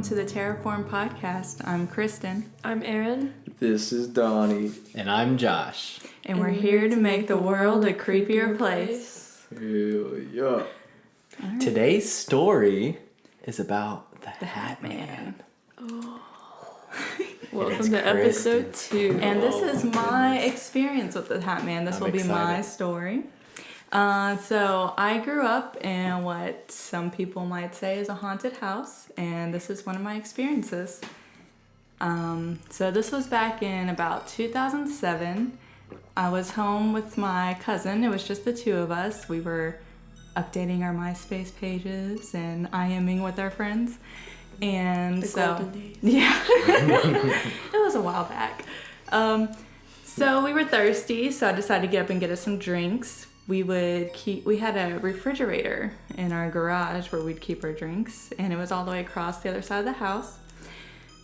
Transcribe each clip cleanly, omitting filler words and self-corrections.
to the Terrorform Podcast. I'm Kristin. I'm Erin. This is Donnie. And I'm Josh. And we're here to make the world a creepier place. Hell yeah. Right. Today's story is about the Hat Man. Oh. Welcome It's to Kristin. episode 2. And this is my experience with the Hat Man. This I'm will be my excited. story. So I grew up in what some people might say is a haunted house, and this is one of my experiences. So this was back in about 2007. I was home with my cousin. It was just the two of us. We were updating our MySpace pages and IMing with our friends. And The so, golden days. yeah, it was a while back. So we were thirsty, so I decided to get up and get us some drinks. We had a refrigerator in our garage where we'd keep our drinks, and it was all the way across the other side of the house.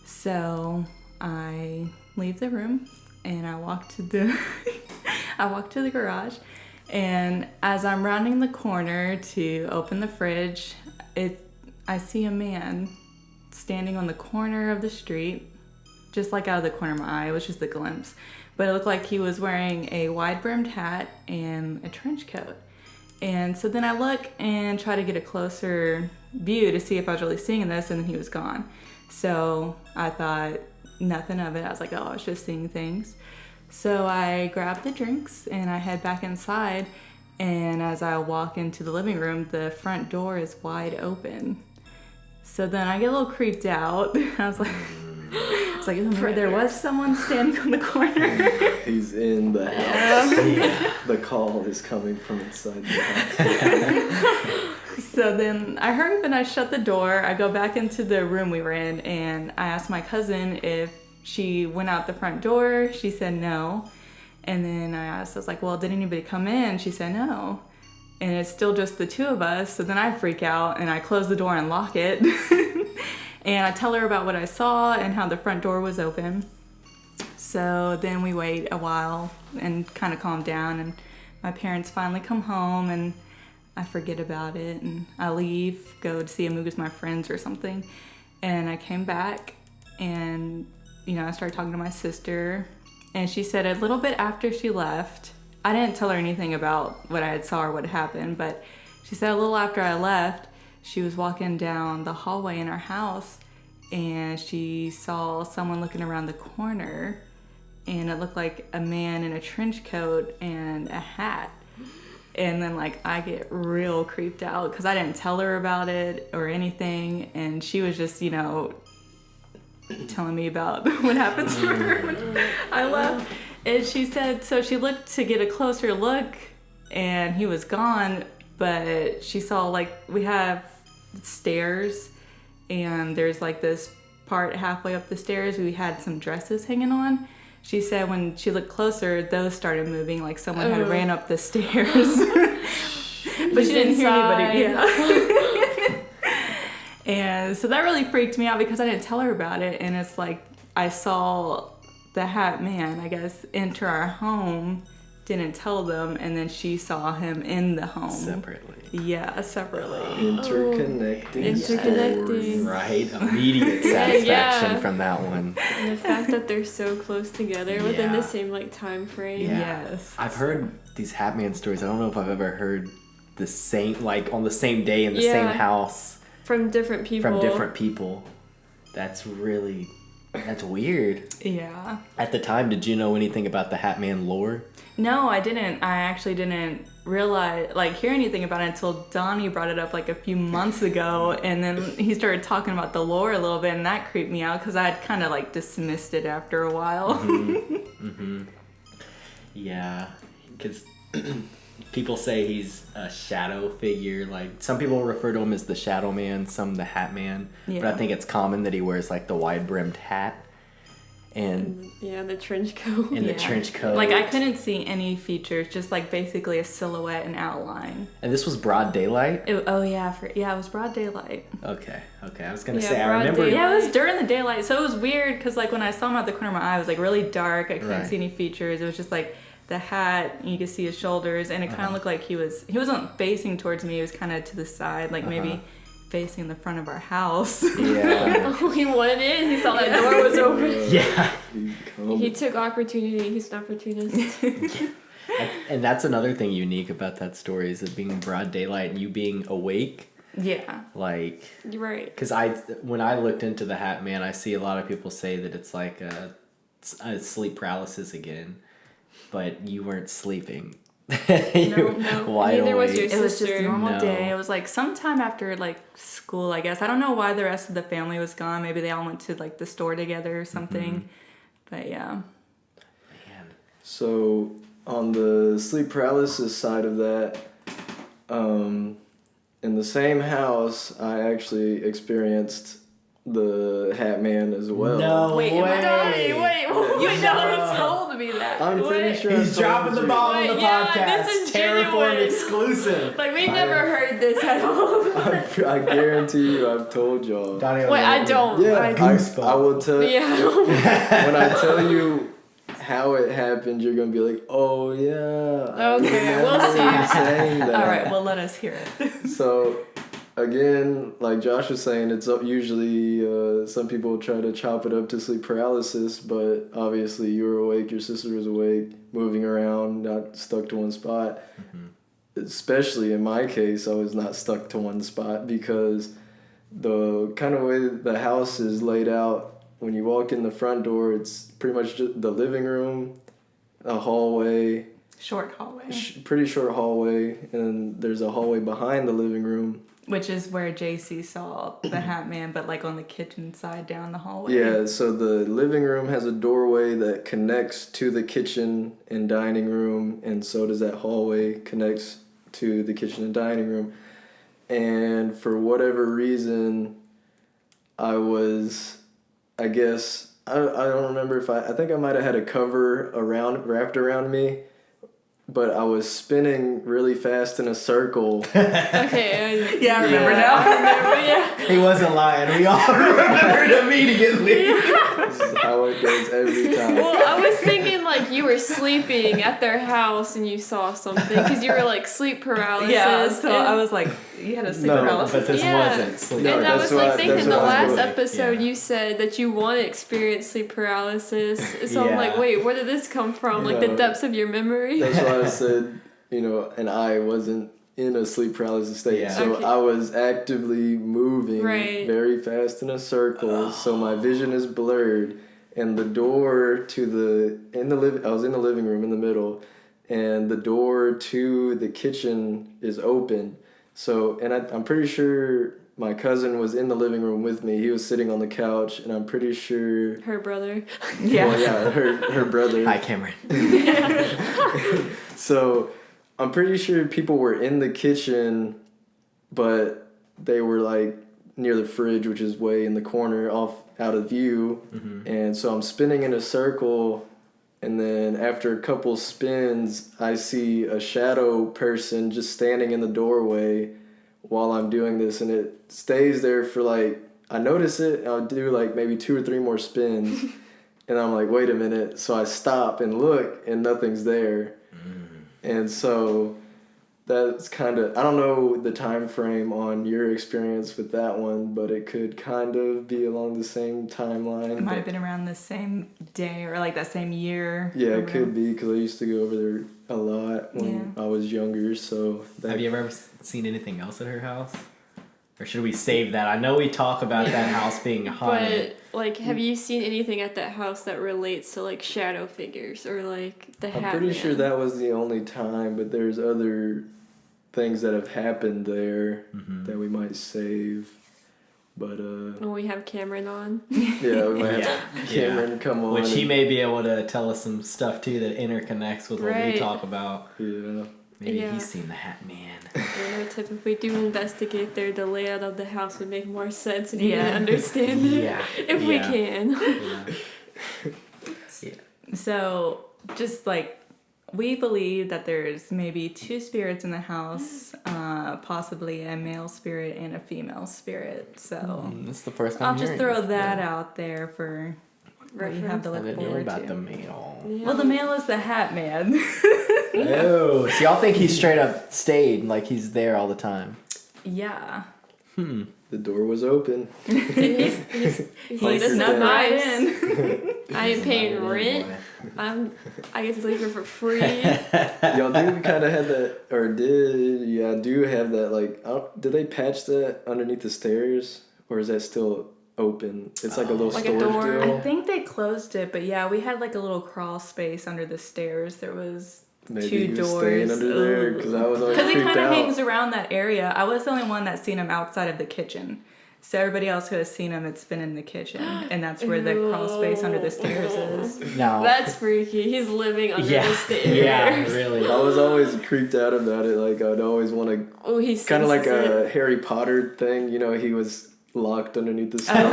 So I leave the room and I walk to the garage, and as I'm rounding the corner to open the fridge, I see a man standing on the corner of the street, just like out of the corner of my eye. It was just a glimpse. But it looked like he was wearing a wide-brimmed hat and a trench coat. And so then I look and try to get a closer view to see if I was really seeing this, and then he was gone. So I thought nothing of it. I was like, oh, I was just seeing things. So I grab the drinks and I head back inside. And as I walk into the living room, the front door is wide open. So then I get a little creeped out. I was like, maybe there was someone standing on the corner. He's in the house. Yeah. The call is coming from inside the house. So then I hurry up and I shut the door. I go back into the room we were in, and I asked my cousin if she went out the front door. She said no. And then I was like, well, did anybody come in? She said no. And it's still just the two of us. So then I freak out and I close the door and lock it. And I tell her about what I saw and how the front door was open. So then we wait a while and kind of calm down, and my parents finally come home, and I forget about it, and I leave, go to see a movie with my friends or something. And I came back, and I started talking to my sister, and she said a little bit after she left, I didn't tell her anything about what I had saw or what happened, but she said a little after I left, she was walking down the hallway in our house, and she saw someone looking around the corner, and it looked like a man in a trench coat and a hat. And then I get real creeped out because I didn't tell her about it or anything, and she was just telling me about what happened to her when I left. And she said, so she looked to get a closer look, and he was gone, but she saw we have stairs, and there's this part halfway up the stairs we had some dresses hanging on. She said when she looked closer, those started moving, like someone had ran up the stairs. But she didn't hear anybody. Yeah. And so that really freaked me out because I didn't tell her about it, and it's I saw the Hat Man, I guess, enter our home, didn't tell them, and then she saw him in the home. Separately. Yeah, separately. Interconnecting. Interconnecting. Right. Immediate satisfaction from that one. And the fact that they're so close together within Yeah. the same time frame. Yeah. Yes. I've heard these Hat Man stories. I don't know if I've ever heard the same, on the same day in the same house. From different people. That's weird. Yeah. At the time, did you know anything about the Hat Man lore? No, I didn't. I actually didn't realize, hear anything about it until Donnie brought it up a few months ago, and then he started talking about the lore a little bit, and that creeped me out because I had kind of dismissed it after a while. Mm-hmm. Yeah, because people say he's a shadow figure. Some people refer to him as the Shadow Man, some the Hat Man. Yeah. But I think it's common that he wears the wide-brimmed hat and the trench coat. the trench coat. I couldn't see any features, just basically a silhouette and outline. And this was broad daylight? It was broad daylight. Okay. I was gonna Yeah, say, I broad remember. daylight. Yeah, it was during the daylight, so it was weird because when I saw him out the corner of my eye, it was really dark. I couldn't Right. see any features. It was just the hat, you could see his shoulders, and it kind of looked like he wasn't facing towards me. He was kind of to the side, maybe facing the front of our house. Yeah. He went in. He saw that door was open. Yeah. He took opportunity. He's an opportunist. And that's another thing unique about that story is it being broad daylight and you being awake. Yeah. Like, You're right. because when I looked into the Hat Man, I see a lot of people say that it's like a sleep paralysis again, but you weren't sleeping. No. Wide Neither was awake. your It was just a sister. normal No. day. It was like sometime after like school, I guess. I don't know why the rest of the family was gone. Maybe they all went to like the store together or something. But yeah. Man. So on the sleep paralysis side of that, in the same house, I actually experienced the Hat Man as well. No Wait, way. Donnie, wait. You never told me that. I'm pretty Wait. sure He's I told dropping the you. ball on the Wait, yeah, podcast. this is Terrorform genuine. exclusive. Like, we never heard this at all. I guarantee you, I've told y'all. Donnie, Wait, I don't. Yeah, Goosebumps. I will tell. Yeah. When I tell you how it happened, you're gonna be like, "Oh yeah." I Okay, we'll remember see. you saying that. All right, well, let us hear it. So, again, like Josh was saying, it's usually some people try to chop it up to sleep paralysis, but obviously you were awake, your sister was awake, moving around, not stuck to one spot. Especially in my case, I was not stuck to one spot because the kind of way the house is laid out, when you walk in the front door, it's pretty much just the living room, a hallway, Short hallway. pretty short hallway, and then there's a hallway behind the living room. Which is where JC saw the Hat Man, but like on the kitchen side down the hallway. Yeah, so the living room has a doorway that connects to the kitchen and dining room, and so does that hallway connects to the kitchen and dining room. And for whatever reason, I don't remember if I think I might have had a cover wrapped around me, but I was spinning really fast in a circle. Okay. Yeah, I remember now. I remember, yeah. He wasn't lying. We all remembered immediately. This is how it goes every time. Well, I was thinking like you were sleeping at their house and you saw something because you were like sleep paralysis. Yeah, so and, I was like, you had a sleep No, paralysis. But this Yeah. wasn't sleep. No, and I that's was what like I- thinking that's the what I was last doing. episode Yeah. you said that you want to experience sleep paralysis. So I'm Yeah. like, wait, where did this come from? Like the Yeah. depths of your memory? That's why I said, and I wasn't in a sleep paralysis state. Yeah. So Okay. I was actively moving Right. very fast in a circle, so my vision is blurred. And the door to I was in the living room in the middle, and the door to the kitchen is open. So, and I'm pretty sure my cousin was in the living room with me. He was sitting on the couch, and I'm pretty sure. Her brother. Yeah. Well, yeah, her brother. Hi, Cameron. So I'm pretty sure people were in the kitchen, but they were like near the fridge, which is way in the corner out of view. And so I'm spinning in a circle, and then after a couple spins, I see a shadow person just standing in the doorway while I'm doing this, and it stays there for like, I notice it, I'll do like maybe 2 or 3 more spins, and I'm like, wait a minute. So I stop and look, and nothing's there. And so that's kind of, I don't know the time frame on your experience with that one, but it could kind of be along the same timeline. It might have been around the same day or like that same year. Yeah, it around. could be, because I used to go over there a lot when I was younger. So Have you ever seen anything else at her house? Or should we save that? I know we talk about that house being haunted. But like, have you seen anything at that house that relates to like shadow figures or like the I'm Hat pretty Man? sure that was the only time, but there's other things that have happened there that we might save. But When we have Cameron on. yeah, we might have Yeah. Cameron come on. Which he and- may be able to tell us some stuff too that interconnects with what we Right. talk about. Yeah. Maybe Yeah. he's seen the Hat Man. If we do investigate there, the layout of the house would make more sense and you Yeah. can understand it. Yeah. If we can. Yeah. So, just like, we believe that there's maybe 2 spirits in the house, possibly a male spirit and a female spirit. So, This is the first time I'll just hearing throw this. that out there for what you have to I look didn't know forward about to. the male. Yeah. Well, the male is the Hat Man. Oh, so y'all think he straight up stayed, like he's there all the time? Yeah. The door was open. He's like, this is snuck right nice. in. I ain't paying rent. I get to sleep here for free. Y'all do kind of have that, or do have that, like, did they patch that underneath the stairs? Or is that still open? It's like a little Like a storage door? deal. I think they closed it, but yeah, we had like a little crawl space under the stairs. There was Maybe two he was doors. staying under there, because I was always Because he creeped kind of out. hangs around that area. I was the only one that's seen him outside of the kitchen. So everybody else who has seen him, it's been in the kitchen. And that's where the crawl space under the stairs is. No. That's freaky. He's living under yeah. the stairs. Yeah, really. I was always creeped out about it. Like, I'd always want to, Oh, he's kind of like a Harry Potter thing. You know, he was locked underneath the stone.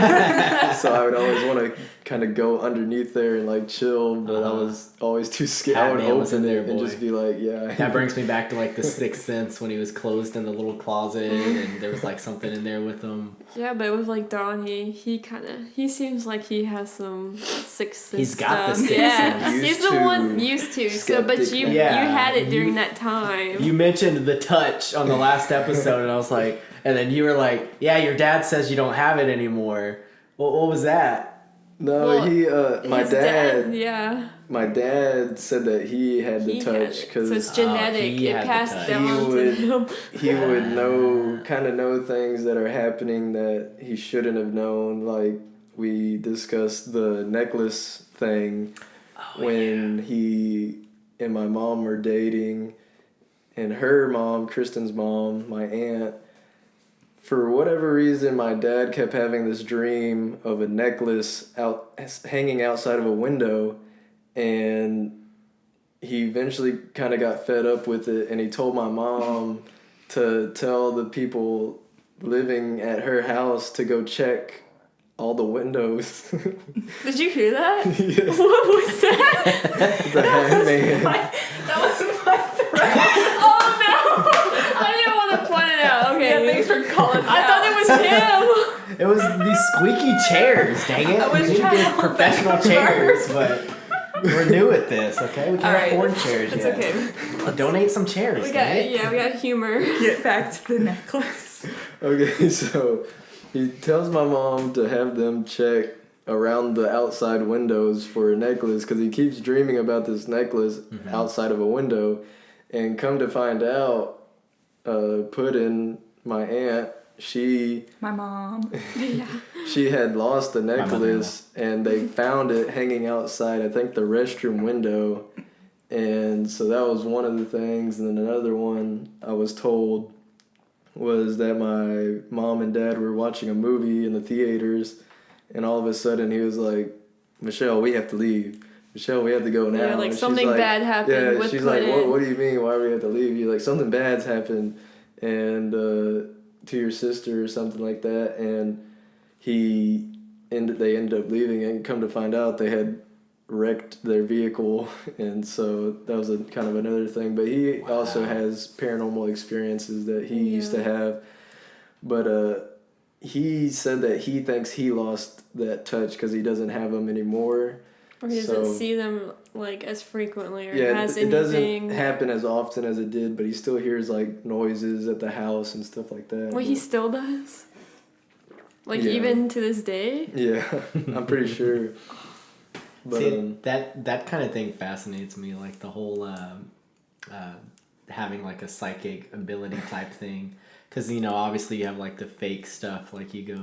So I would always want to kind of go underneath there and like chill, but I was always too scared. I would Batman was open in it there, and boy. just be like, yeah. That brings me back to like the Sixth Sense when he was closed in the little closet and there was like something in there with him. Yeah, but with like Donnie, he seems like he has some sixth sense He's got the stuff. sixth Yeah, sense. he's the one used to. So, but Skeptic. you Yeah. you had it during that time. You mentioned the touch on the last episode and I was like, and then you were like, yeah, your dad says you don't have it anymore. What was that? No, Well, my his dad, yeah, my dad said that he had the he had touch it. because So it's genetic. he It had the passed touch. down to him. he would know things that are happening that he shouldn't have known. Like, we discussed the necklace thing when he and my mom were dating, and her mom, Kristin's mom, my aunt, for whatever reason, my dad kept having this dream of a necklace hanging outside of a window, and he eventually kind of got fed up with it, and he told my mom to tell the people living at her house to go check all the windows. Did you hear that? Yes. What was that? The hangman. That was my threat. Oh no! I didn't want to point it out. Okay, Yeah, thanks for calling me I thought it was him. It was these squeaky chairs, dang it. I was We need to trying get to professional hold that chairs, but we're new at this, okay? We can't Alright. afford chairs It's yet. okay. Donate some chairs, We dang it. got humor. Get back to the necklace. Okay, so he tells my mom to have them check around the outside windows for a necklace because he keeps dreaming about this necklace outside of a window. And come to find out, Puddin, my aunt, My mom. she had lost the necklace and they found it hanging outside, I think, the restroom window. And so that was one of the things. And then another one I was told was that my mom and dad were watching a movie in the theaters, and all of a sudden he was like, Michelle, we have to leave. Michelle, we have to go now. Yeah, like And she's something like, bad happened Yeah, with she's like, Puddin'. what do you mean? Why do we have to leave? He's like, something bad's happened, and to your sister or something like that. And they ended up leaving, and come to find out they had wrecked their vehicle, and so that was a kind of another thing. But he also has paranormal experiences that he used to have. But he said that he thinks he lost that touch because he doesn't have them anymore. Or he doesn't see them like as frequently or Yeah, has it anything. doesn't happen as often as it did, but he still hears like noises at the house and stuff like that. Wait, he still does? Like Yeah. even to this day? Yeah, I'm pretty sure. But See, that kind of thing fascinates me, like the whole having like a psychic ability type thing. Because, obviously you have like the fake stuff, like you go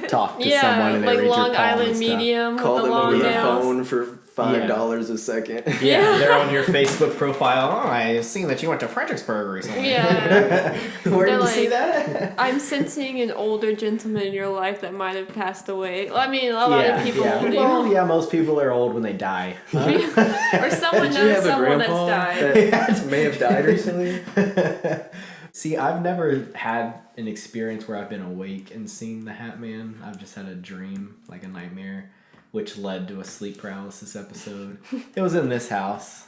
talk to someone and they like read Long your palm Island and stuff. medium call with the them over long the nails. phone for $5 a second. Yeah, they're on your Facebook profile. Oh, I see that you went to Fredericksburg recently. Yeah. Where did They're you see like- that? I'm sensing an older gentleman in your life that might have passed away. I mean, a lot of people do. Well, yeah, most people are old when they die. Or someone Did you knows have a someone that's grandpa died. that may have died recently? See, I've never had an experience where I've been awake and seen the Hat Man. I've just had a dream, like a nightmare, which led to a sleep paralysis episode. It was in this house,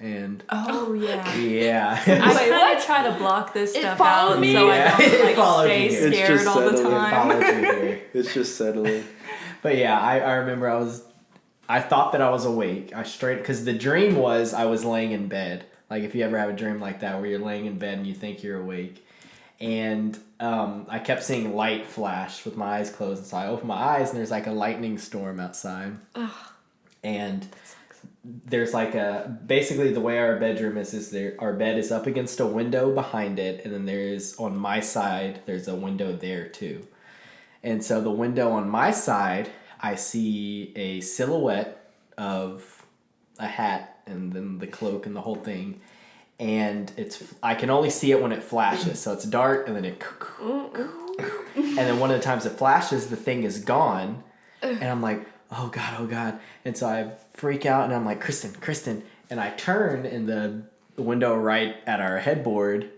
and Oh, yeah. yeah. I Wait, kind of what? try to block this It stuff followed out me? so Yeah, I don't it like followed stay you here. It's scared just all the settling. time. Followed you here. It's just settling. But yeah, I remember I thought that I was awake. Because the dream was I was laying in bed. Like if you ever have a dream like that where you're laying in bed and you think you're awake. And I kept seeing light flash with my eyes closed. And so I opened my eyes and there's like a lightning storm outside. And there's like basically the way our bedroom is our bed is up against a window behind it. And then there's, on my side, there's a window there too. And so the window on my side, I see a silhouette of a hat and then the cloak and the whole thing. And I can only see it when it flashes. So it's dark and then and then one of the times it flashes, the thing is gone. And I'm like, oh God. And so I freak out and I'm like, Kristin. And I turn and the window right at our headboard,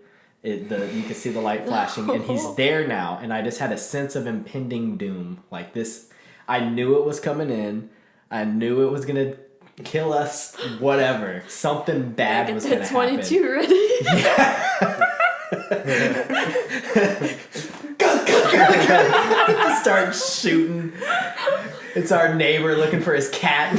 you can see the light flashing and he's there now. And I just had a sense of impending doom. Like this, I knew it was coming in. I knew it was going to kill us, whatever. Something bad was going to happen. 22 ready. Start shooting. It's our neighbor looking for his cat.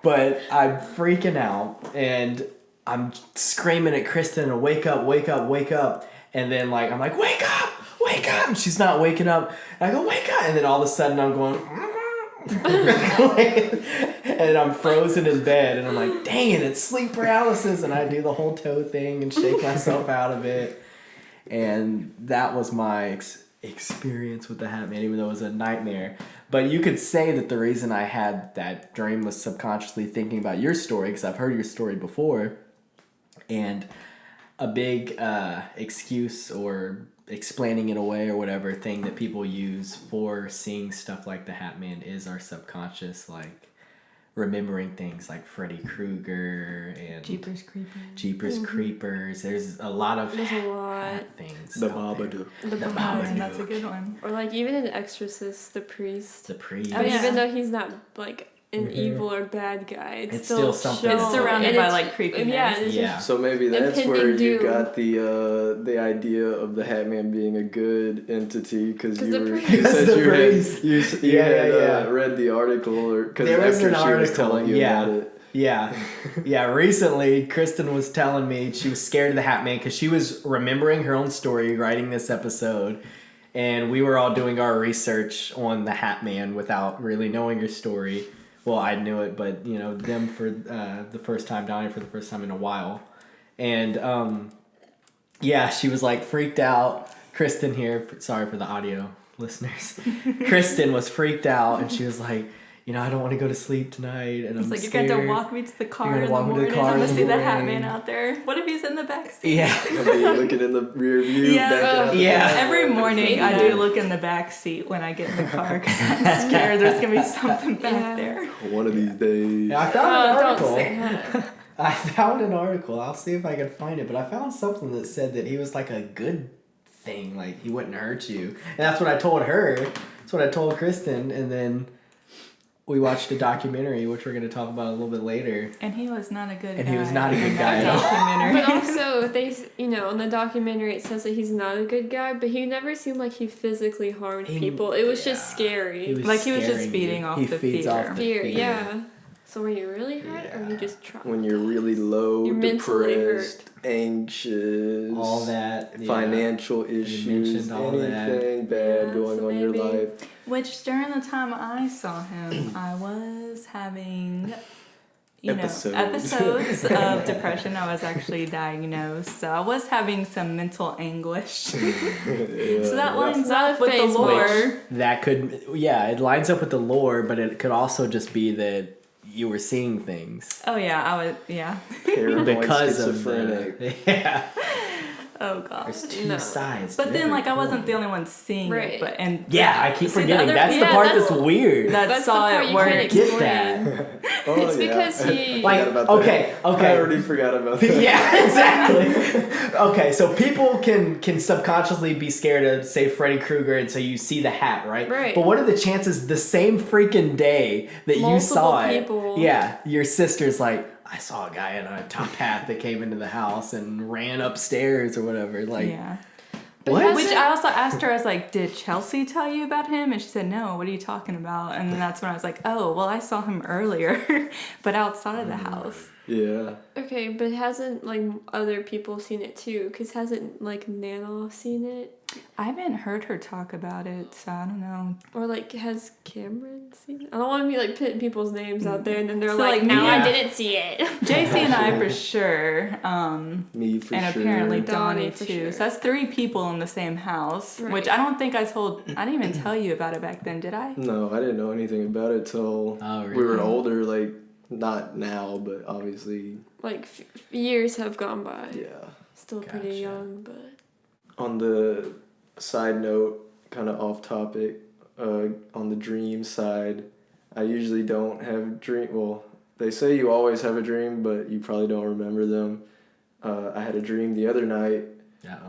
But I'm freaking out and I'm screaming at Kristin, wake up. And then like I'm like, wake up. And she's not waking up. And I go, wake up. And then all of a sudden I'm going, and I'm frozen in bed. And I'm like, dang it, it's sleep paralysis. And I do the whole toe thing and shake myself out of it. And that was my experience with the Hat Man, even though it was a nightmare. But you could say that the reason I had that dream was subconsciously thinking about your story, because I've heard your story before. And a big excuse or explaining it away or whatever thing that people use for seeing stuff like the Hat Man is our subconscious, like remembering things like Freddy Krueger and Jeepers Creepers. There's a lot of hat things. The Babadook. The Babadook. That's a good one. Or like even in Exorcist, the priest. Oh, yeah. Even though he's not like an evil or bad guy, it's still something. It's surrounded by like creepiness. Yeah. So maybe that's where you got the idea of the Hat Man being a good entity, because you had read the article, or because after she was telling you about it. Yeah. Recently, Kristin was telling me she was scared of the Hat Man because she was remembering her own story, writing this episode, and we were all doing our research on the Hat Man without really knowing your story. Well, I knew it, but them for the first time, Donnie for the first time in a while, and she was like freaked out. Kristin here, sorry for the audio listeners. Kristin was freaked out, and she was like, I don't want to go to sleep tonight, and I'm like, scared. you're going to walk me to the car in the morning. I'm going to see the Hat Man out there. What if he's in the back seat? Yeah. I'll be looking in the rear view. Every morning I do look in the back seat when I get in the car because I'm scared there's going to be something back there. One of these days. Yeah, I found an article. Don't say that. I found an article. I'll see if I can find it. But I found something that said that he was like a good thing. Like, he wouldn't hurt you. And that's what I told her. That's what I told Kristin. And then we watched a documentary, which we're going to talk about a little bit later. And he was not a good guy. And he was not a good guy at all. But also, in the documentary, it says that he's not a good guy, but he never seemed like he physically harmed people. It was just scary. He was just feeding off the feeds fear. Off the fear. Yeah. So were you really hurt, or you just tried? When you're really low, you're depressed, anxious, all that, financial issues, anything bad going on in your life. Which during the time I saw him, I was having episodes of depression. I was actually diagnosed, so I was having some mental anguish. So that lines up with the lore. It lines up with the lore, but it could also just be that you were seeing things. Oh yeah, I was. Yeah. Paranoid, because schizophrenic. Oh god. There's two sides. But then, I wasn't the only one seeing it. But I keep forgetting. That's the part that's weird. That's saw it work. Get that. It's because he okay. I already forgot about that. Yeah, exactly. Okay, so people can subconsciously be scared of, say, Freddy Krueger, and so you see the hat, right? Right. But what are the chances the same freaking day that you saw people. it? Yeah, your sister's like, I saw a guy in a top hat that came into the house and ran upstairs or whatever. What? Which I also asked her, I was like, did Chelsea tell you about him? And she said, no, what are you talking about? And then that's when I was like, oh, well, I saw him earlier, but outside of the house. Yeah. Okay, but hasn't, like, other people seen it too? Because hasn't, like, Nana seen it? I haven't heard her talk about it, so I don't know. Or, like, has Cameron seen it? I don't want to be, like, putting people's names out there, and then they're So, like, like, no, yeah. I didn't see it. JC and I for sure. Me for and sure. apparently Donnie Donnie for too. sure. So that's 3 people in the same house, Right. which I don't think I didn't even tell you about it back then, did I? No, I didn't know anything about it till really? we were older. Like, not now, but obviously. Like, years have gone by. Yeah. Still pretty Gotcha. young, but... On the side note, kind of off topic, on the dream side, I usually don't have well, they say you always have a dream, but you probably don't remember them. I had a dream the other night,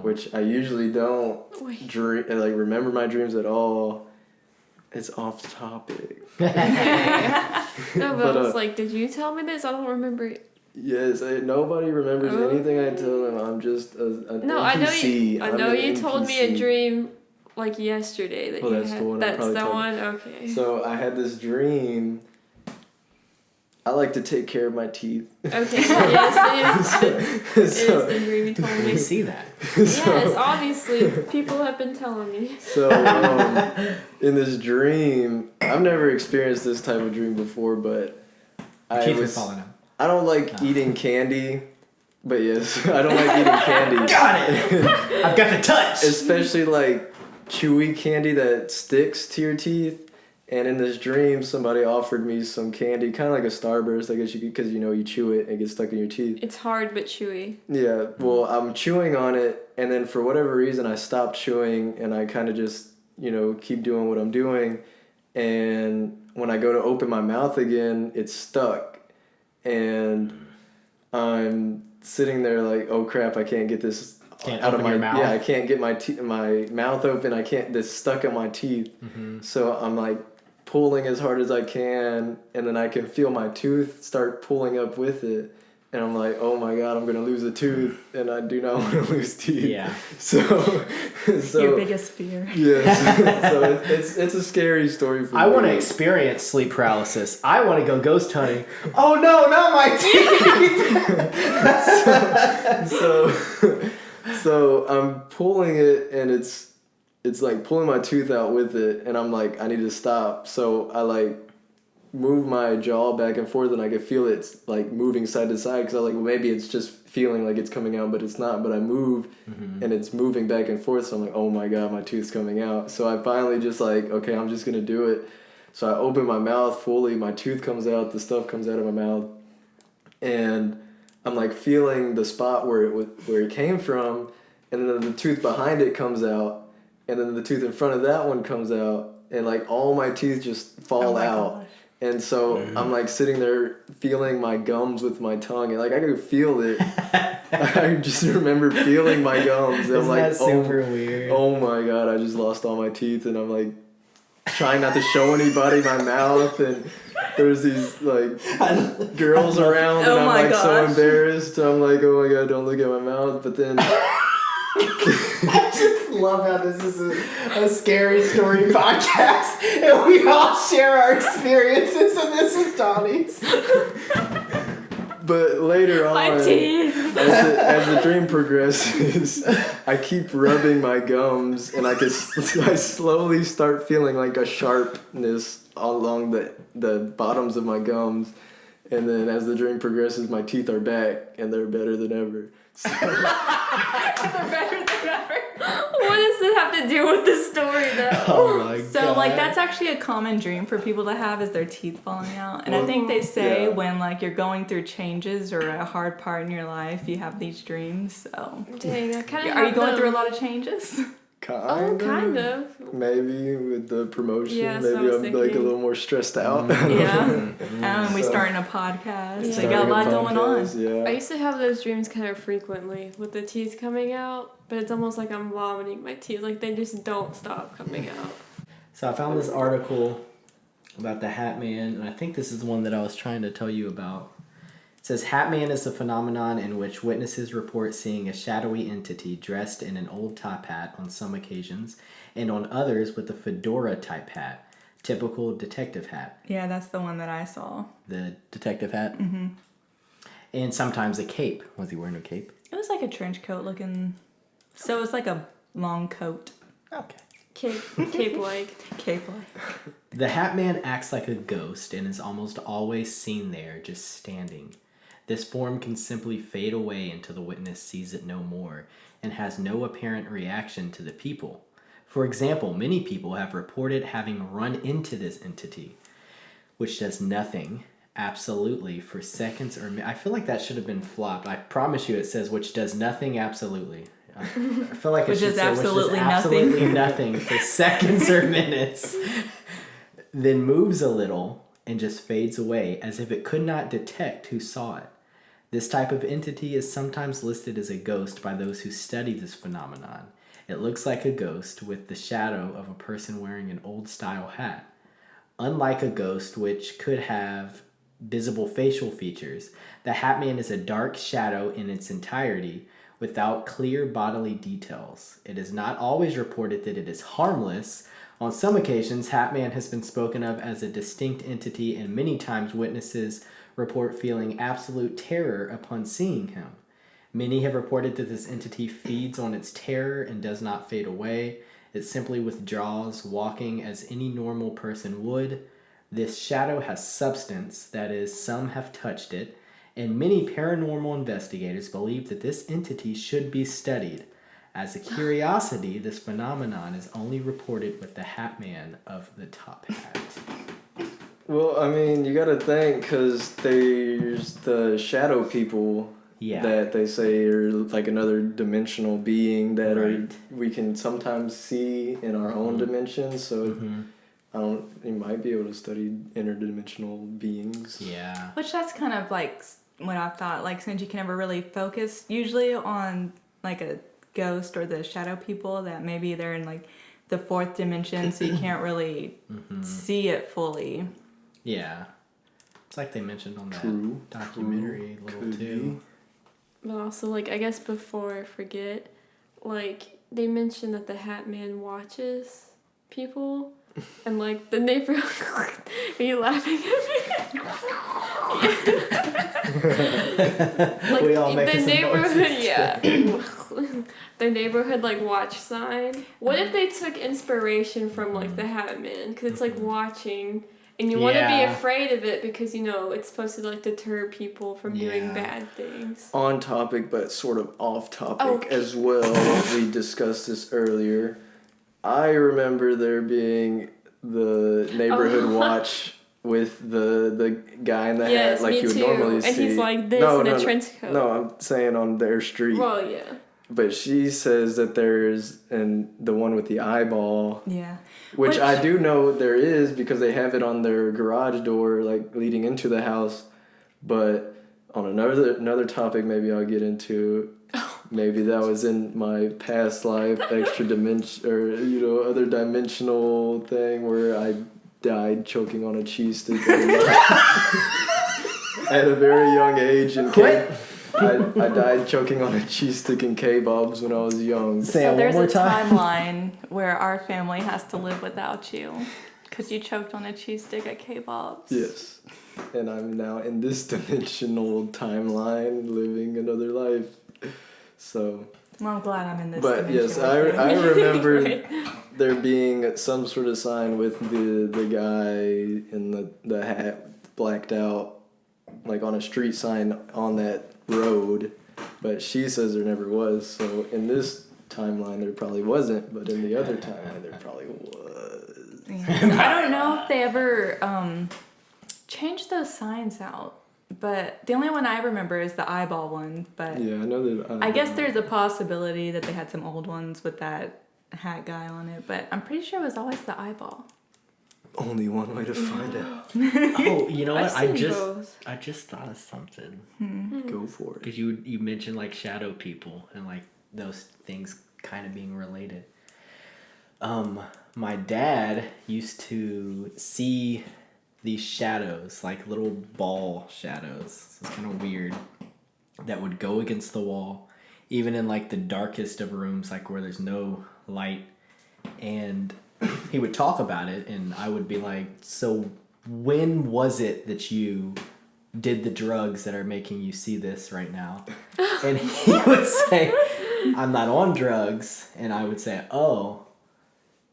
which I usually don't remember my dreams at all. It's off topic. No, but But, I was like, did you tell me this? I don't remember it. Yes, nobody remembers anything I tell them. I'm just an No, NPC. I know you I'm an told me a NPC. dream like yesterday that you that's had. the one I That's probably the told one? you. Okay. So I had this dream. I like to take care of my teeth. Okay, yes, it is the dream you told Let me. me see that. Yes, obviously, people have been telling me. So in this dream, I've never experienced this type of dream before, but Teeth are falling out. I don't like eating candy, but yes, I don't like eating candy. Got it! I've got the touch! Especially like chewy candy that sticks to your teeth. And in this dream, somebody offered me some candy, kind of like a Starburst, I guess you could, because you chew it and it gets stuck in your teeth. It's hard but chewy. Yeah, well, I'm chewing on it, and then for whatever reason, I stopped chewing, and I kind of just, keep doing what I'm doing. And when I go to open my mouth again, it's stuck. And I'm sitting there like, oh crap, I can't get this out of my mouth. Yeah, I can't get my mouth open. I can't. It's stuck in my teeth. Mm-hmm. So I'm like pulling as hard as I can, and then I can feel my tooth start pulling up with it. And I'm like, oh my god, I'm gonna lose a tooth, and I do not want to lose teeth. Yeah. So Your biggest fear. Yes. So it's a scary story for me. I want to experience sleep paralysis. I want to go ghost hunting. Oh no, not my teeth! So I'm pulling it, and it's like pulling my tooth out with it, and I'm like, I need to stop. So I like move my jaw back and forth, and I can feel it's like moving side to side, because I like, well, maybe it's just feeling like it's coming out, but it's not. But I move, and it's moving back and forth, so I'm like, oh my god, my tooth's coming out. So I finally just like, okay, I'm just gonna do it. So I open my mouth fully, my tooth comes out, the stuff comes out of my mouth, and I'm like feeling the spot where it came from, and then the tooth behind it comes out, and then the tooth in front of that one comes out, and like all my teeth just fall out. Gosh. And so I'm like sitting there feeling my gums with my tongue, and like I could feel it. I just remember feeling my gums. And I'm like, that super weird? Oh my god, I just lost all my teeth, and I'm like trying not to show anybody my mouth, and there's these like girls around, and I'm like so embarrassed. I'm like, oh my god, don't look at my mouth. But then I just love how this is a scary story podcast, and we all share our experiences, and this is Donnie's. But later on, My teeth. as the dream progresses, I keep rubbing my gums, and I slowly start feeling like a sharpness along the bottoms of my gums. And then as the dream progresses, my teeth are back, and they're better than ever. So, They're better than ever. What does it have to do with the story, though? Oh my god. So, like, that's actually a common dream for people to have, is their teeth falling out. And I think they say when, like, you're going through changes or a hard part in your life, you have these dreams, so. Dang, I kind of Are you going through a lot of changes? kind of. Maybe with the promotion, Yeah, that's what I maybe was I'm like thinking. a little more stressed out. Yeah. And we So- starting a podcast. Yeah. So you got a lot going on. I Yeah. used to have those dreams kind of frequently with the teeth coming out, but it's almost like I'm vomiting my teeth. Like, they just don't stop coming out. So I found this article about the Hat Man, and I think this is one that I was trying to tell you about. It says, Hat Man is a phenomenon in which witnesses report seeing a shadowy entity dressed in an old top hat on some occasions, and on others with a fedora-type hat, typical detective hat. Yeah, that's the one that I saw. The detective hat? Mm-hmm. And sometimes a cape. Was he wearing a cape? It was like a trench coat looking... So it was like a long coat. Okay. Cape-like. Cape-like. The Hat Man acts like a ghost and is almost always seen there, just standing. This form can simply fade away until the witness sees it no more and has no apparent reaction to the people. For example, many people have reported having run into this entity, which does nothing, absolutely, for seconds or minutes. I feel like that should have been flopped. I promise you it says, which does nothing, absolutely. I feel like it should say, absolutely which does absolutely nothing for seconds or minutes. Then moves a little and just fades away as if it could not detect who saw it. This type of entity is sometimes listed as a ghost by those who study this phenomenon. It looks like a ghost with the shadow of a person wearing an old-style hat. Unlike a ghost, which could have visible facial features, the Hat Man is a dark shadow in its entirety without clear bodily details. It is not always reported that it is harmless. On some occasions, Hat Man has been spoken of as a distinct entity, and many times witnesses report feeling absolute terror upon seeing him. Many have reported that this entity feeds on its terror and does not fade away. It simply withdraws, walking as any normal person would. This shadow has substance, that is, some have touched it, and many paranormal investigators believe that this entity should be studied. As a curiosity, this phenomenon is only reported with the Hat Man of the top hat. Well, I mean, you gotta think, because there's the shadow people that they say are like another dimensional being that we can sometimes see in our own dimension. So you might be able to study interdimensional beings. Yeah. Which that's kind of like what I thought, like, since you can never really focus usually on like a ghost or the shadow people, that maybe they're in like the fourth dimension, so you can't really see it fully. Yeah. It's like they mentioned on that documentary Little too. But also, like, I guess before I forget, like, they mentioned that the Hat Man watches people, and, like, the neighbor... Are you laughing at me? Like, we all make the neighborhood, noises. yeah. The neighborhood, like, watch sign. What if they took inspiration from, like, the Hat Man? Because it's, like, watching... And you want to be afraid of it because, you know, it's supposed to, like, deter people from doing bad things. On topic, but sort of off topic as well. We discussed this earlier. I remember there being the neighborhood watch with the guy in the hat like you would normally see. And he's like this in a trench coat. No, I'm saying on their street. Well, yeah. But she says that there's the one with the eyeball. Yeah. Which I do know there is because they have it on their garage door, like leading into the house. But on another topic, maybe I'll get into. Maybe that was in my past life, extra dimension or other dimensional thing where I died choking on a cheese stick at a very young age and I died choking on a cheese stick and kebabs when I was young. Say it one more time. There's a timeline where our family has to live without you because you choked on a cheese stick at kebabs. Yes. And I'm now in this dimensional timeline living another life. So. Well, I'm glad I'm in this But dimension. yes, I remember there being some sort of sign with the guy in the hat blacked out, like on a street sign on that road, but she says there never was. So in this timeline there probably wasn't, but in the other timeline there probably was. Yeah. I don't know if they ever changed those signs out, but the only one I remember is the eyeball one. But yeah, I know that. I guess there's a possibility that they had some old ones with that hat guy on it, but I'm pretty sure it was always the eyeball. Only one way to find out. Oh, you know what? I both. just thought of something. Go for it. Because you mentioned like shadow people and like those things kind of being related. My dad used to see these shadows, like little ball shadows. It's kind of weird. That would go against the wall, even in like the darkest of rooms, like where there's no light. And he would talk about it, and I would be like, so when was it that you did the drugs that are making you see this right now? And he would say, I'm not on drugs. And I would say, oh,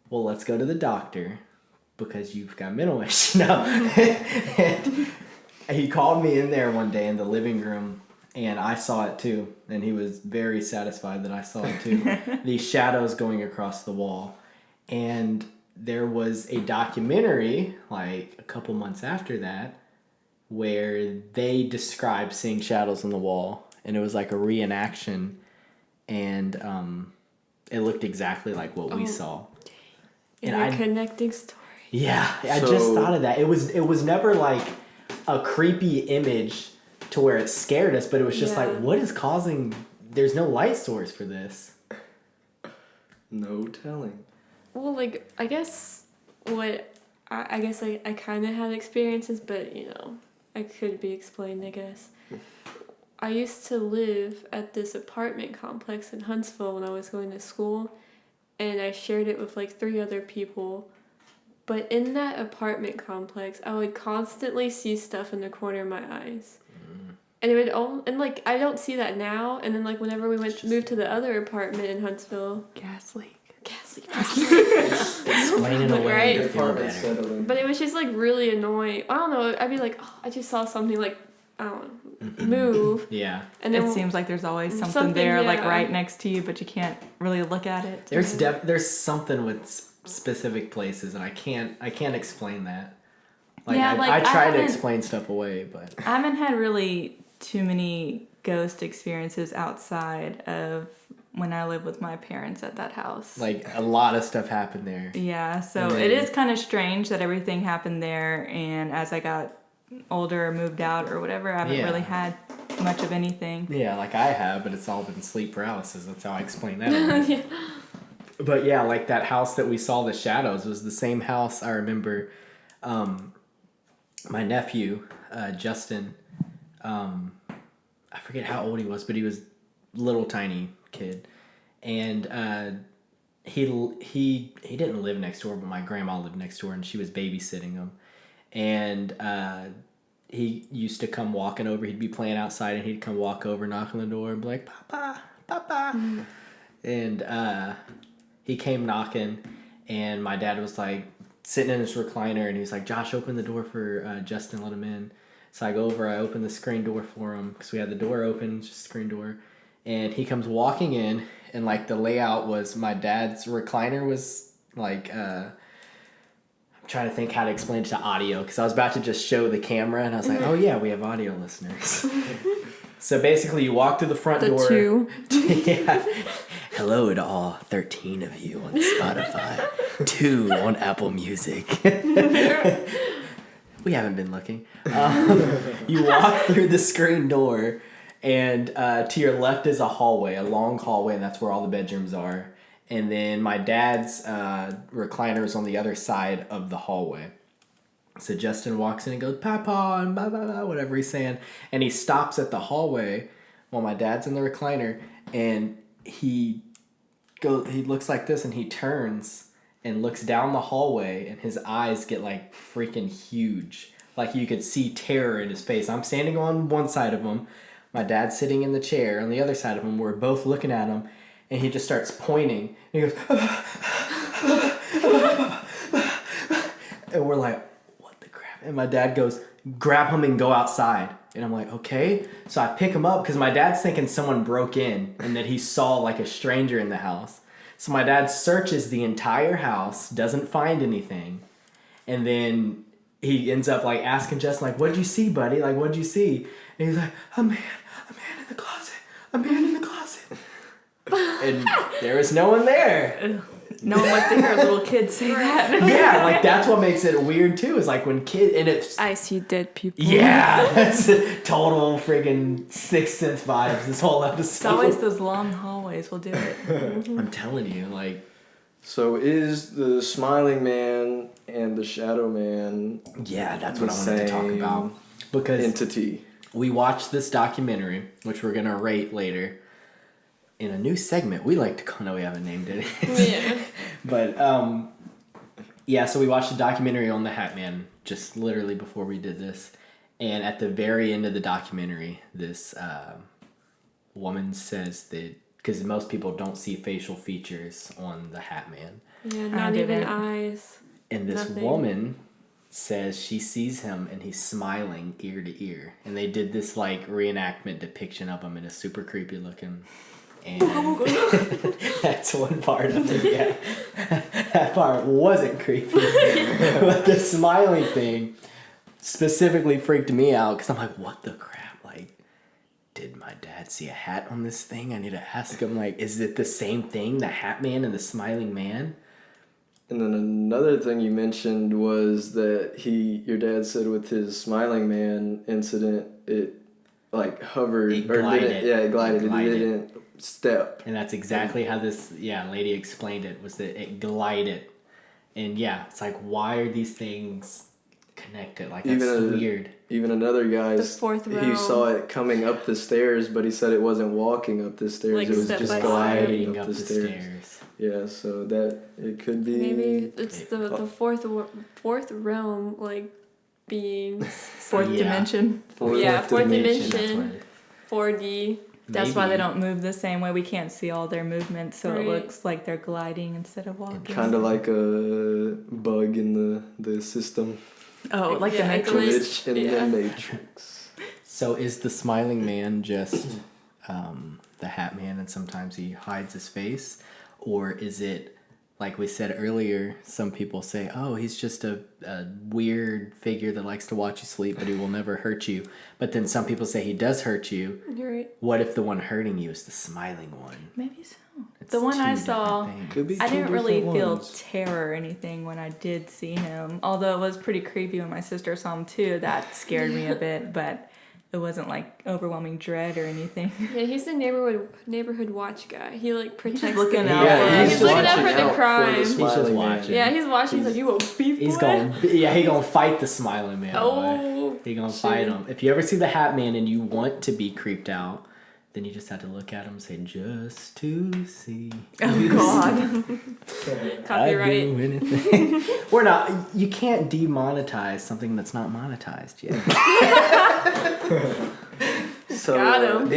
well, let's go to the doctor because you've got mental issues. No. And he called me in there one day in the living room, and I saw it too. And he was very satisfied that I saw it too. These shadows going across the wall. And there was a documentary, like a couple months after that, where they described seeing shadows on the wall. And it was like a reenaction. And it looked exactly like what we saw. And connecting story. Yeah, I just thought of that. It was never like a creepy image to where it scared us, but it was just like, what is causing... There's no light source for this. No telling. Well, like, I guess what... I guess I kind of had experiences, but, you know, I could be explained, I guess. I used to live at this apartment complex in Huntsville when I was going to school, and I shared it with, like, 3 other people. But in that apartment complex, I would constantly see stuff in the corner of my eyes. And it would and like I don't see that now. And then like whenever we moved to the other apartment in Huntsville, Gas leak. Explain it away to feel better. But it was just like really annoying. I don't know. I'd be like, oh, I just saw something like I don't know, move. Yeah. And it seems like there's always something there, like right next to you, but you can't really look at it. There's something with specific places, and I can't explain that. Like, yeah, I try to explain stuff away, but I haven't had really too many ghost experiences outside of when I lived with my parents at that house. Like, a lot of stuff happened there. Yeah, so it is kind of strange that everything happened there, and as I got older or moved out or whatever, I haven't really had much of anything. Yeah, like I have, but it's all been sleep paralysis. That's how I explain that. Yeah. But yeah, like that house that we saw the shadows was the same house I remember. My nephew, Justin, I forget how old he was, but he was little tiny kid, and he didn't live next door, but my grandma lived next door, and she was babysitting him, and he used to come walking over. He'd be playing outside, and he'd come walk over, knock on the door, and be like, "Papa, Papa," and he came knocking, and my dad was like sitting in his recliner, and he's like, "Josh, open the door for Justin, let him in." So I go over, I open the screen door for him, because we had the door open, just a screen door. And he comes walking in, and like the layout was, my dad's recliner was like, I'm trying to think how to explain it to audio, because I was about to just show the camera, and I was like, oh yeah, we have audio listeners. So basically you walk through the front door. 2. Yeah. Hello to all 13 of you on Spotify, 2 on Apple Music. We haven't been looking. You walk through the screen door, and to your left is a hallway, a long hallway, and that's where all the bedrooms are. And then my dad's recliner is on the other side of the hallway. So Justin walks in and goes, "Papa," and blah, blah, blah, whatever he's saying. And he stops at the hallway while my dad's in the recliner, and he looks like this, and he turns and looks down the hallway, and his eyes get like freaking huge. Like you could see terror in his face. I'm standing on one side of him. My dad's sitting in the chair on the other side of him. We're both looking at him, and he just starts pointing. And he goes, and we're like, what the crap? And my dad goes, "Grab him and go outside." And I'm like, okay. So I pick him up because my dad's thinking someone broke in and that he saw like a stranger in the house. So my dad searches the entire house, doesn't find anything. And then he ends up like asking Justin, like, "What'd you see, buddy? Like, what'd you see?" And he's like, a man in the closet, a man in the closet. And there was no one there. No one wants to hear a little kid say that. Yeah, like that's what makes it weird too, is like when kids, and it's... I see dead people. Yeah, that's total friggin' Sixth Sense vibes, this whole episode. It's always those long hallways will do it. I'm telling you, like... So is the smiling man and the Shadow Man. Yeah, that's what I wanted to talk about. Because entity. We watched this documentary, which we're going to rate later, in a new segment. We like to call, no, we haven't named it. Yeah. But, so we watched a documentary on the Hat Man just literally before we did this. And at the very end of the documentary, this woman says that, because most people don't see facial features on the Hat Man. Yeah, not even eyes. And this woman says she sees him and he's smiling ear to ear. And they did this like reenactment depiction of him and it's super creepy looking. And that's one part of it, yeah. That part wasn't creepy. But the smiling thing specifically freaked me out because I'm like, what the crap? Like, did my dad see a hat on this thing? I need to ask him, like, is it the same thing, the Hat Man and the Smiling Man? And then another thing you mentioned was that your dad said with his Smiling Man incident, it like hovered. It glided. It glided. It didn't step. And that's exactly how this lady explained it, was that it glided. And yeah, it's like, why are these things connected? Like, that's weird. Even another guy, the fourth row. He saw it coming up the stairs, but he said it wasn't walking up the stairs. Like it was just gliding up the stairs. Yeah, so that it could be. Maybe it's the fourth realm, like beings. Fourth dimension. Fourth dimension. 4D. That's why they don't move the same way. We can't see all their movements, so it looks like they're gliding instead of walking. Kind of like a bug in the system. Oh, like the Matrix. In the Matrix. So is the Smiling Man just the Hat Man and sometimes he hides his face? Or is it, like we said earlier, some people say, oh, he's just a weird figure that likes to watch you sleep, but he will never hurt you. But then some people say he does hurt you. You're right. What if the one hurting you is the smiling one? Maybe so. It's the one I saw, I didn't really feel terror or anything when I did see him. Although it was pretty creepy when my sister saw him too. That scared me a bit, but it wasn't like overwhelming dread or anything. Yeah, he's the neighborhood watch guy. He like protects. He's looking out. out. Yeah, he's looking out for the crime. He's just watching. Yeah, he's watching. He's like, you a beef boy? He's gonna fight the Smiling Man. Oh, he's gonna fight him. If you ever see the Hat Man and you want to be creeped out, then you just have to look at him and say, just to see. Oh, God. Copyright. I'd do anything. We're not, you can't demonetize something that's not monetized yet. So, got him.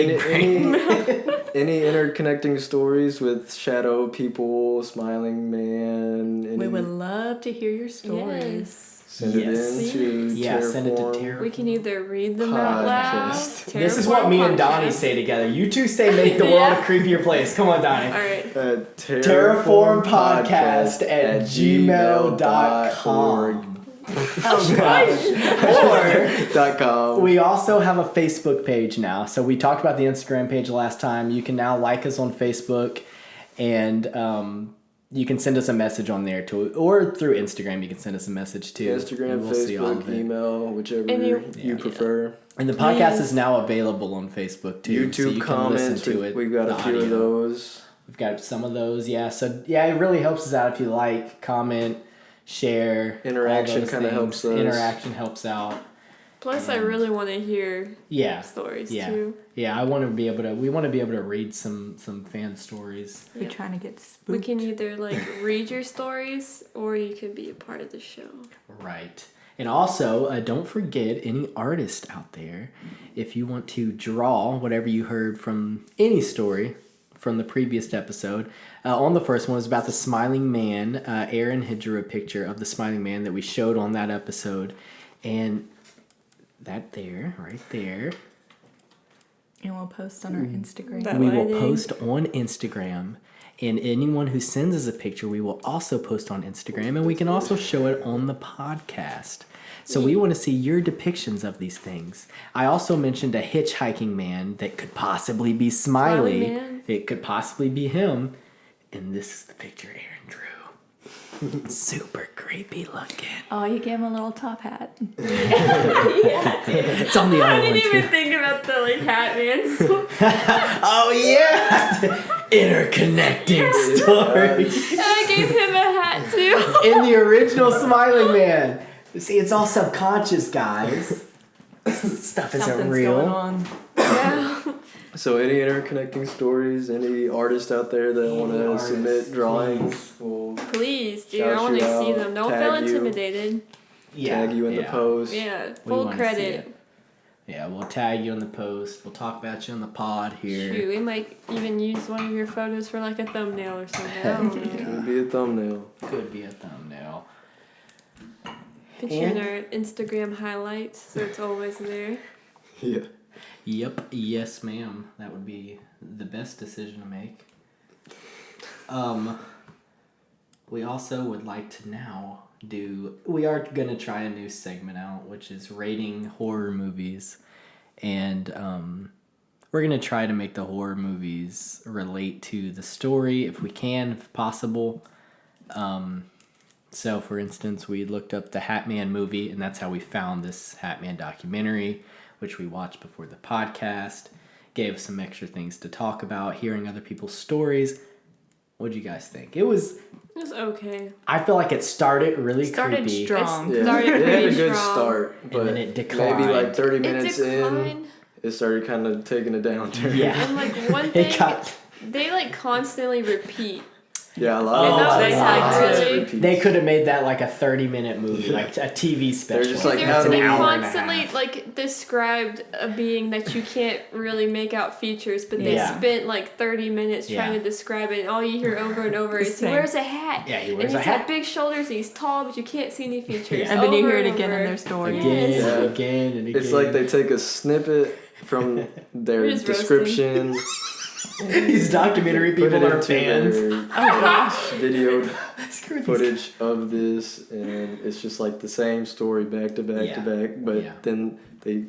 Any interconnecting stories with shadow people, Smiling Man? We would love to hear your stories. Yes. Send it in to send it to Terrorform. We can either read them out loud. This is what me and Donnie say together. You two say make the world a creepier place. Come on, Donnie. All right. Terrorform Podcast at gmail.com. Or we also have a Facebook page now. So we talked about the Instagram page last time. You can now like us on Facebook, and you can send us a message on there too, or through Instagram. You can send us a message too. Instagram, Facebook, email, whichever you prefer. And the podcast is now available on Facebook too. YouTube so you comments. Can listen to it. We've got a few of those. We've got some of those. Yeah. So yeah, it really helps us out if you like, comment, share. Interaction kind of helps us. Interaction helps out. Plus, I really want to hear stories too. Yeah, we want to be able to read some fan stories. We're trying to get spooked. We can either read your stories or you can be a part of the show. Right. And also, don't forget any artist out there, if you want to draw whatever you heard from any story from the previous episode. On the first one was about the Smiling Man. Erin had drew a picture of the Smiling Man that we showed on that episode. And that there, right there. And we'll post on our Instagram. We will post on Instagram. And anyone who sends us a picture, we will also post on Instagram. And we can also show it on the podcast. So we want to see your depictions of these things. I also mentioned a hitchhiking man that could possibly be Smiley. It could possibly be him. And this is the picture Erin drew. Super creepy looking. Oh, you gave him a little top hat. It's on the I island. didn't even think about the hat man. Oh yeah, interconnecting stories. And I gave him a hat too. too. In the original Smiling Man. See, it's all subconscious, guys. Stuff isn't Something's real. going on. Yeah. So any interconnecting stories, any artists out there that want to submit drawings, we'll Please, dude. Shout I want to you see out, them. Don't tag feel you. intimidated. tag you in the post. Yeah, We full wanna see credit. it. Yeah, we'll tag you in the post. We'll talk about you on the pod here. Shoot, we might even use one of your photos for like a thumbnail or something. I don't know. Could be a thumbnail. Could be a thumbnail. Put you in our Instagram highlights, so it's always there. Yeah. Yep. Yes, ma'am. That would be the best decision to make. We also would like to now we are going to try a new segment out, which is rating horror movies. And we're going to try to make the horror movies relate to the story if we can, if possible. So, for instance, we looked up the Hatman movie, and that's how we found this Hatman documentary, which we watched before the podcast. Gave us some extra things to talk about, hearing other people's stories. What'd you guys think? It was okay. I feel like it started really Started creepy. strong. Yeah. Started It had a pretty good strong. start, but then it declined. maybe like 30 It minutes in, declined. it started kind of taking a downturn. Yeah. And like one thing, It got, they like constantly repeat. Yeah, a lot Oh, of that's like really- repeats. they could have made that like a 30-minute movie, like a TV special. just like, They how do we- constantly like described a being that you can't really make out features, but they Yeah. spent like 30 minutes trying Yeah. to describe it, and all you hear over and over is he Same. wears a hat. Yeah, he and wears he's a hat. got big shoulders and he's tall, but you can't see any features. Yeah. And then you Over hear it and again in over. their story. Again, Yes. Yeah. again, and again. It's like they take a snippet from their We're just description. These documentary put people it are into fans. their Oh gosh. videoed Screw these footage of this, and it's just like the same story back to back Yeah. to back, but Yeah. then they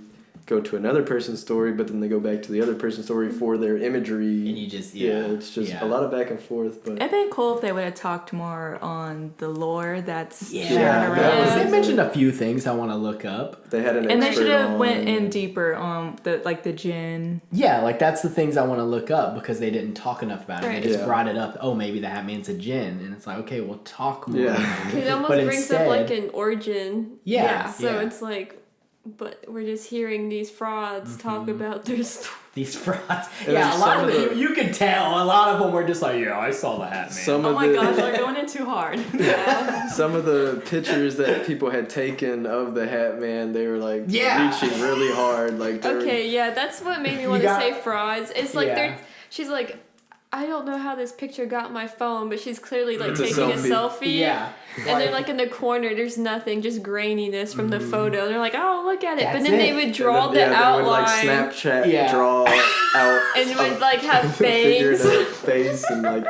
go to another person's story, but then they go back to the other person's story for their imagery. And you just, it's just a lot of back and forth. But It'd been cool if they would have talked more on the lore that's Yeah, shared that around. was- They mentioned a few things I want to look up. they had an And they expert should have on- went in deeper on the gin. Yeah, like that's the things I want to look up because they didn't talk enough about it. Right. They just Yeah. brought it up. Oh, maybe the Hatman's a djinn, and it's like, okay, we'll talk more. Yeah. about It almost But brings instead- up like an origin. Yeah, So yeah. it's like, but we're just hearing these frauds talk about their story. These frauds. And Yeah, then a lot some of of them, the- you could tell. A lot of them were just like, yeah, I saw the Hatman. Some Oh of my the gosh, they're going in too hard. some of the pictures that people had taken of the Hat Man, they were like Yeah. reaching really hard. Like they were- Okay, yeah, that's what made me You want to got- say frauds. It's like Yeah. she's like, I don't know how this picture got my phone, but she's clearly like It's a taking a selfie. selfie. Yeah. And then like in the corner, there's nothing, just graininess from the photo. They're like, oh, look at it. But That's then they it. would and draw then, the they outline. would like Snapchat Yeah. draw out And it would like have figure fangs. in a face and like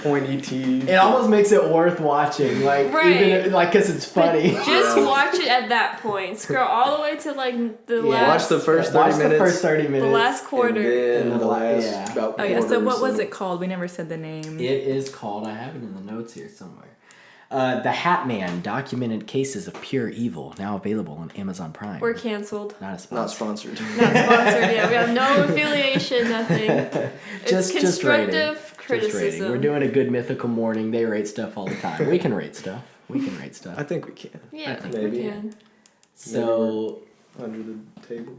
pointy teeth. It almost makes it worth watching, like Right. even like because it's funny. Just Yeah. watch it at that point. Scroll all the way to like the Yeah. last, Watch the first 30 Watch minutes. the first 30 the minutes. last and quarter. then And the last yeah. about Oh yeah, so quarter, what was it called? We never said the name. It is called, I have it in the notes here somewhere. The Hatman, Documented Cases of Pure Evil, now available on Amazon Prime. We're canceled. Not a Not sponsor. sponsored. Not sponsored yet. We have no affiliation, nothing. It's Just rating. constructive Just criticism. rating. We're doing a good mythical morning. They rate stuff all the time. We can rate stuff. We can rate I stuff. think we can. Yeah, I think Maybe. we can. So, Under the table.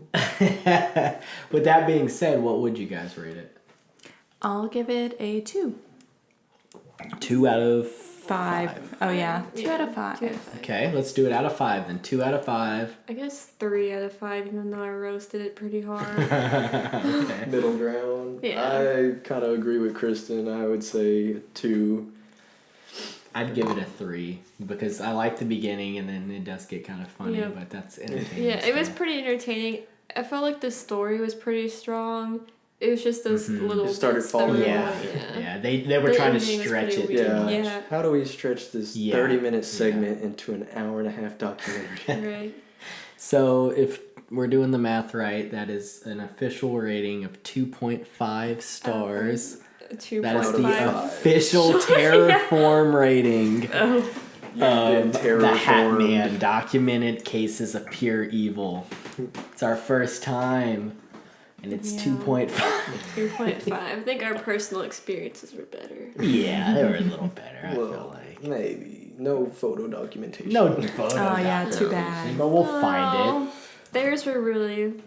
with that being said, what would you guys rate it? I'll give it a 2. 2 out of 5. Oh yeah, 2 out of 5. 2 out of 5. Okay, let's do it out of 5 then. 2 out of 5. I guess 3 out of 5, even though I roasted it pretty hard. Okay. Middle ground. Yeah. I kind of agree with Kristen. I would say 2. I'd give it a 3 because I like the beginning and then it does get kind of funny, Yeah. but that's entertaining. Yeah, it was stuff. pretty entertaining. I felt like the story was pretty strong. It was just those little It started bits that falling were Yeah, off. yeah. They were The trying to ending was stretch pretty it too weird. much. Yeah. How do we stretch this Yeah. 30-minute segment into an hour and a half documentary? Right. So if we're doing the math right, that is an official rating of 2.5 stars. 2.5. That is the 2.5. official Terrorform rating Oh. Been of the terraformed. Hatman, Documented Cases of Pure Evil. It's our first time, and it's Yeah. 2.5. 2.5. I think our personal experiences were better. Yeah, they were a little better, I feel Well, like. maybe. no photo documentation. No photo. Oh, yeah, too bad. But we'll find it. Theirs were really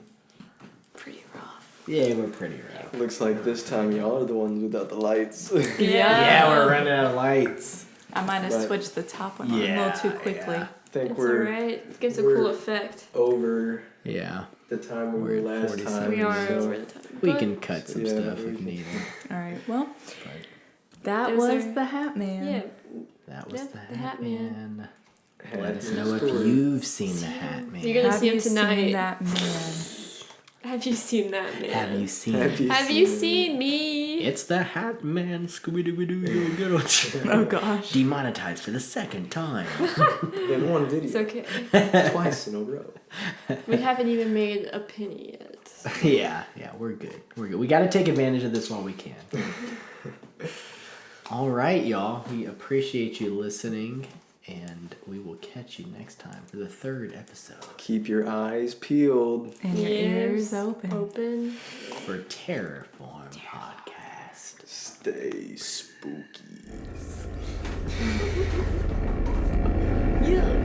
pretty rough. Yeah, we're pretty rough. Looks like this time y'all are the ones without the lights. Yeah, we're running out of lights. I might have switched the top one on a little too quickly. I think It's we're alright. It gives a cool effect. over Yeah. the time we were We're at last 47. time. We are so over the time. We But can cut some stuff if needed. All right. Well, But that was the Hat Man. Yeah. that was Yep, the Hat Man. Hat Let us Man know if story. you've seen the Hat Man. You're gonna Have see him you tonight. seen that man? Have you seen that man? Have you seen Have you seen me? It's the Hat Man. Scooby-Doo, you're good. Oh gosh. Demonetized for the second time. in one video? It's okay. Twice in a row. We haven't even made a penny yet. yeah, we're good. We're good. We got to take advantage of this while we can. All right, y'all. We appreciate you listening, and we will catch you next time for the 3rd episode Keep your eyes peeled. And your ears open. for Terrorform Podcast. Stay spooky. Yeah.